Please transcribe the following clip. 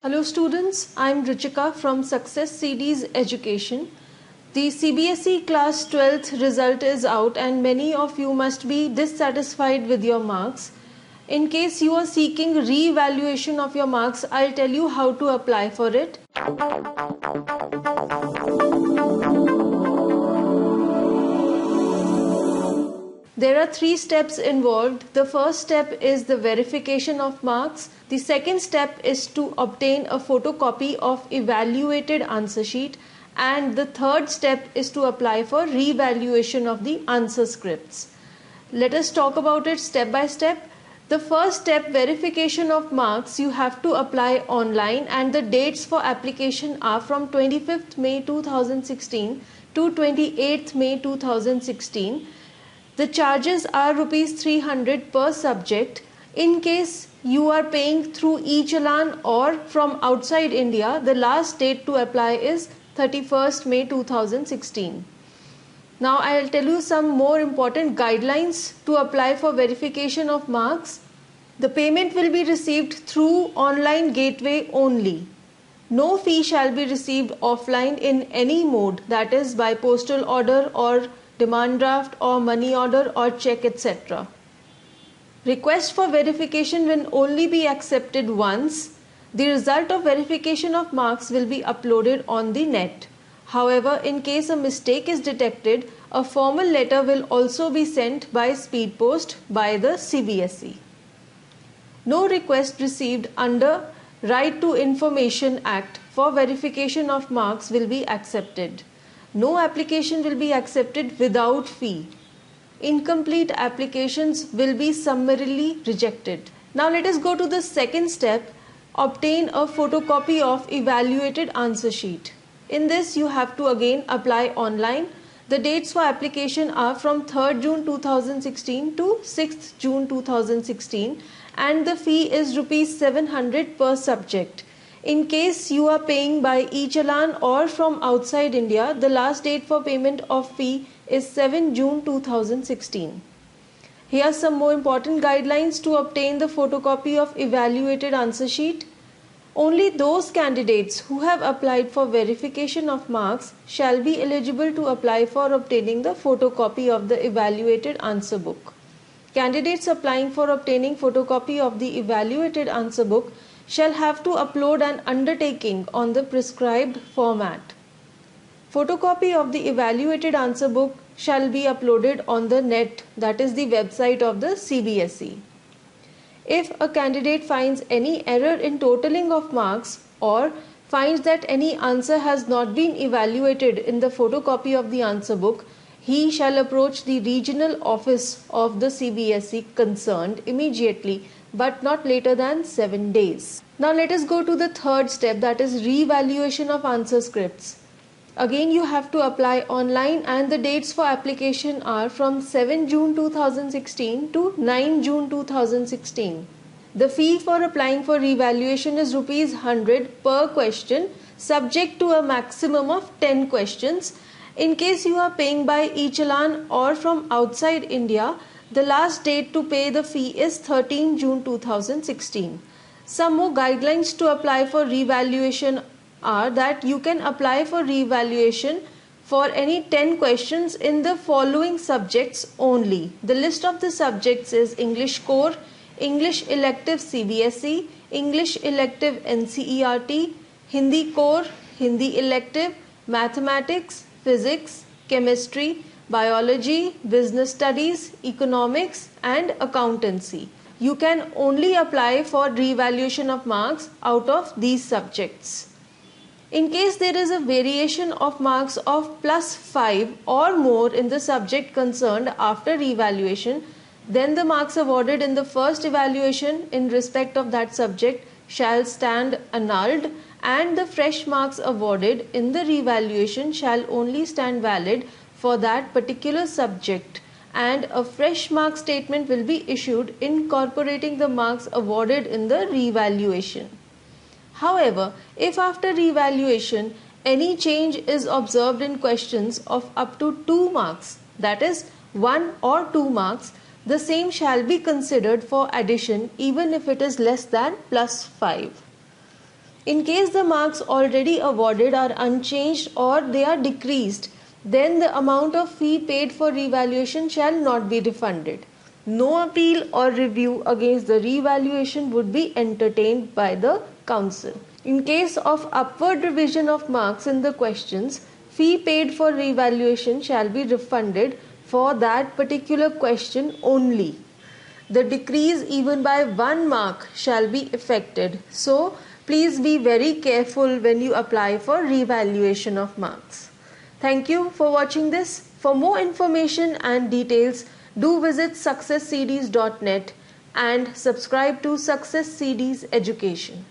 Hello students, I am Ruchika from Success CDs Education. The CBSE class 12th result is out and many of you must be dissatisfied with your marks. In case you are seeking re-evaluation of your marks, I'll tell you how to apply for it. There are 3 steps involved. The first step is the verification of marks. The second step is to obtain a photocopy of evaluated answer sheet. And the third step is to apply for re-evaluation of the answer scripts. Let us talk about it step by step. The first step, verification of marks, you have to apply online and the dates for application are from 25th May 2016 to 28th May 2016. The charges are Rs 300 per subject. In case you are paying through e-Challan or from outside India, the last date to apply is 31st May 2016. Now I will tell you some more important guidelines to apply for verification of marks. The payment will be received through online gateway only. No fee shall be received offline in any mode, that is by postal order or demand draft or money order or check, etc. Request for verification will only be accepted once. The result of verification of marks will be uploaded on the net. However, in case a mistake is detected, a formal letter will also be sent by speed post by the CBSE. No request received under Right to Information Act for verification of marks will be accepted. No application will be accepted without fee. Incomplete applications will be summarily rejected. Now let us go to the second step, obtain a photocopy of evaluated answer sheet. In this you have to again apply online. The dates for application are from 3rd June 2016 to 6th June 2016 and the fee is Rs 700 per subject. In case you are paying by e-Challan or from outside India, the last date for payment of fee is 7 June 2016. Here are some more important guidelines to obtain the photocopy of evaluated answer sheet. Only those candidates who have applied for verification of marks shall be eligible to apply for obtaining the photocopy of the evaluated answer book. Candidates applying for obtaining photocopy of the evaluated answer book shall have to upload an undertaking on the prescribed format. Photocopy of the evaluated answer book shall be uploaded on the net, that is the website of the CBSE. If a candidate finds any error in totaling of marks or finds that any answer has not been evaluated in the photocopy of the answer book, he shall approach the regional office of the CBSE concerned immediately, but not later than 7 days. Now let us go to the third step, that is re-evaluation of answer scripts. Again you have to apply online and the dates for application are from 7 June 2016 to 9 June 2016. The fee for applying for re-evaluation is Rs 100 per question, subject to a maximum of 10 questions. In case you are paying by e-Challan or from outside India, the last date to pay the fee is 13 June 2016. Some more guidelines to apply for re-evaluation are that you can apply for re-evaluation for any 10 questions in the following subjects only. The list of the subjects is English Core, English Elective CBSE, English Elective NCERT, Hindi Core, Hindi Elective, Mathematics, Physics, Chemistry, Biology, Business Studies, Economics and Accountancy. You can only apply for re-evaluation of marks out of these subjects. In case there is a variation of marks of +5 or more in the subject concerned after re-evaluation, then the marks awarded in the first evaluation in respect of that subject shall stand annulled and the fresh marks awarded in the re-evaluation shall only stand valid for that particular subject, and a fresh mark statement will be issued incorporating the marks awarded in the re-evaluation. However, if after re-evaluation any change is observed in questions of up to 2 marks, that is 1 or 2 marks, the same shall be considered for addition even if it is less than +5. In case the marks already awarded are unchanged or they are decreased, then the amount of fee paid for revaluation shall not be refunded. No appeal or review against the revaluation would be entertained by the council. In case of upward revision of marks in the questions, fee paid for revaluation shall be refunded for that particular question only. The decrease even by 1 mark shall be effected. So, please be very careful when you apply for revaluation of marks. Thank you for watching this. For more information and details, do visit successcds.net and subscribe to Success CDs Education.